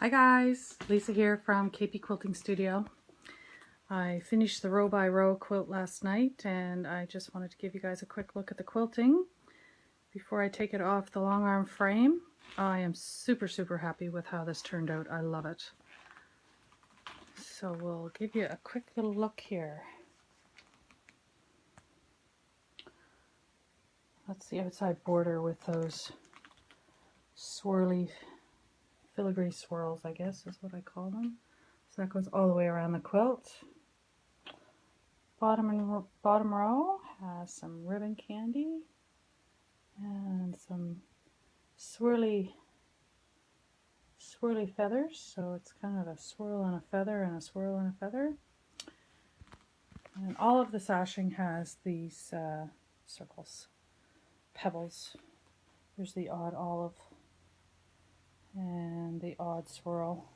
Hi guys, Lisa here from KP Quilting Studio. I finished the row by row quilt last night and I just wanted to give you guys a quick look at the quilting before I take it off the long arm frame. I am super happy with how this turned out. I love it. So we'll give you a quick little look here. That's the outside border with those swirly filigree swirls, I guess is what I call them. So that goes all the way around the quilt. Bottom row has some ribbon candy and some swirly feathers. So it's kind of a swirl and a feather and a swirl and a feather. And all of the sashing has these circles, pebbles. There's the odd olive and the odd swirl.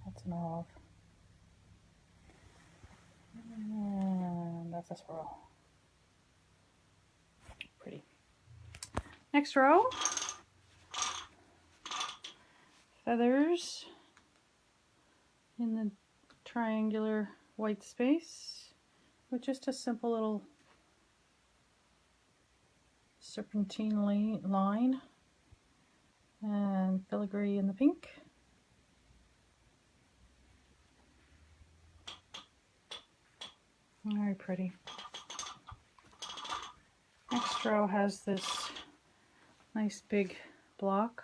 That's an olive. And that's a swirl. Pretty. Next row, feathers in the triangular white space with just a simple little serpentine line and filigree in the pink. Very pretty. Next row has this nice big block.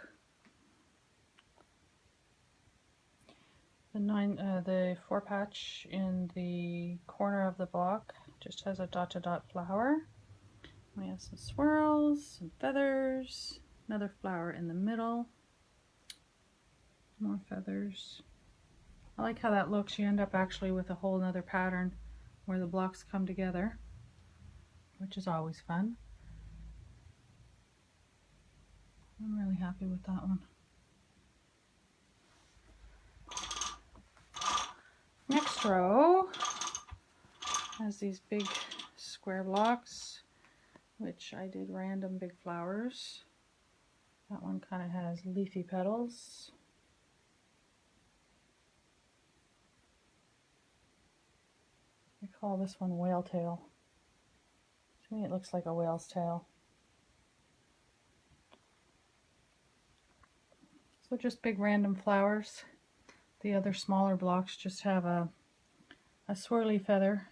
The 4-patch in the corner of the block just has a dot-to-dot flower. We have some swirls, some feathers, another flower in the middle, more feathers. I like how that looks. You end up actually with a whole nother pattern where the blocks come together, which is always fun. I'm really happy with that one. Next row has these big square blocks, which I did random big flowers. That one kind of has leafy petals. I call this one whale tail. To me it looks like a whale's tail. So just big random flowers. The other smaller blocks just have a swirly feather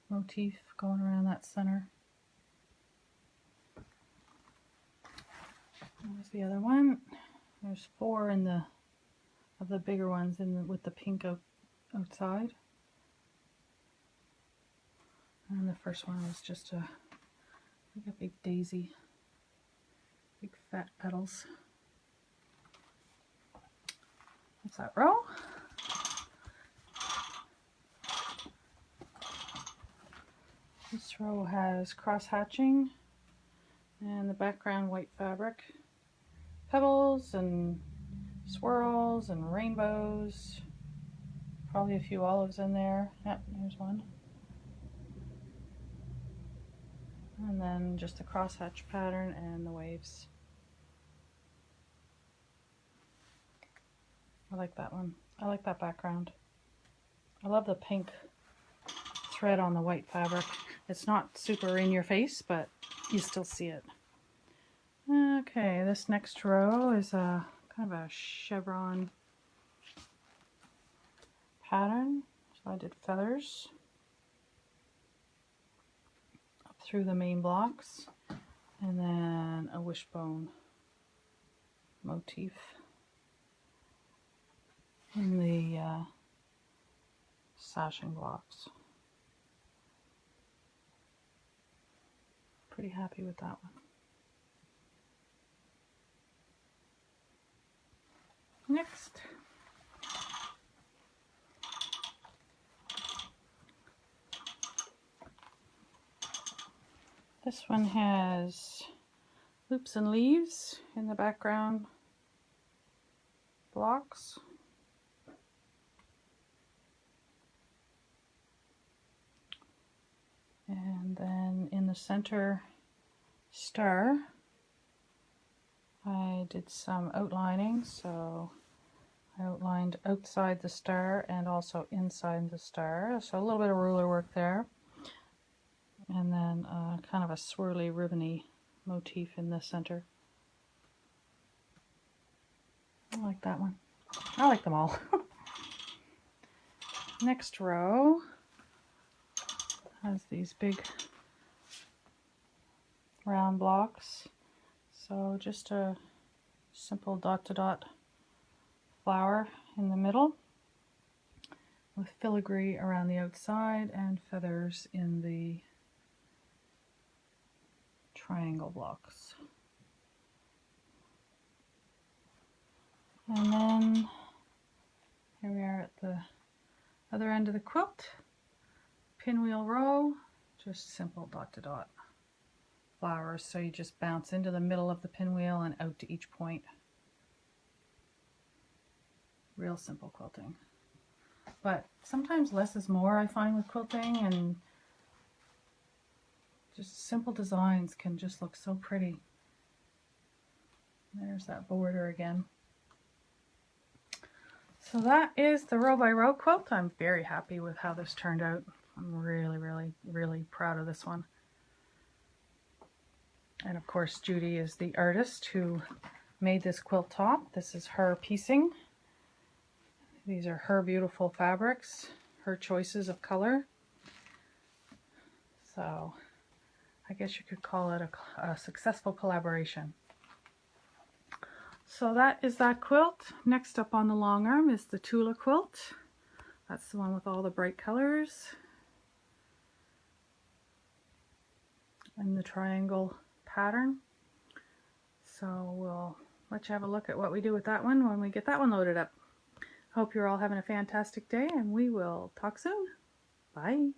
motif going around that center. There's the other one. There's 4 in of the bigger ones with the pink outside. And the first one was just like a big daisy, big fat petals. That's that row. This row has cross hatching and the background white fabric, pebbles and swirls and rainbows, probably a few olives in there. Yep, there's one. And then just the crosshatch pattern and the waves. I like that one. I like that background. I love the pink thread on the white fabric. It's not super in your face, but you still see it. Okay, this next row is a kind of a chevron pattern. So I did feathers up through the main blocks and then a wishbone motif in the sashing blocks. Pretty happy with that one. Next, this one has loops and leaves in the background blocks. And then in the center star, I did some outlining, so I outlined outside the star and also inside the star, so a little bit of ruler work there. And then kind of a swirly, ribbony motif in the center. I like that one. I like them all. Next row has these big round blocks. So just a simple dot-to-dot flower in the middle with filigree around the outside and feathers in the triangle blocks. And then here we are at the other end of the quilt, pinwheel row, just simple dot-to-dot flowers, so you just bounce into the middle of the pinwheel and out to each point. Real simple quilting. But sometimes less is more, I find, with quilting, and just simple designs can just look so pretty. There's that border again. So that is the row by row quilt. I'm very happy with how this turned out. I'm really, really, really proud of this one. And of course, Judy is the artist who made this quilt top. This is her piecing. These are her beautiful fabrics, her choices of color. So I guess you could call it a successful collaboration. So that is that quilt. Next up on the long arm is the Tula quilt. That's the one with all the bright colors and the triangle pattern. So we'll let you have a look at what we do with that one when we get that one loaded up. Hope you're all having a fantastic day, and we will talk soon. Bye.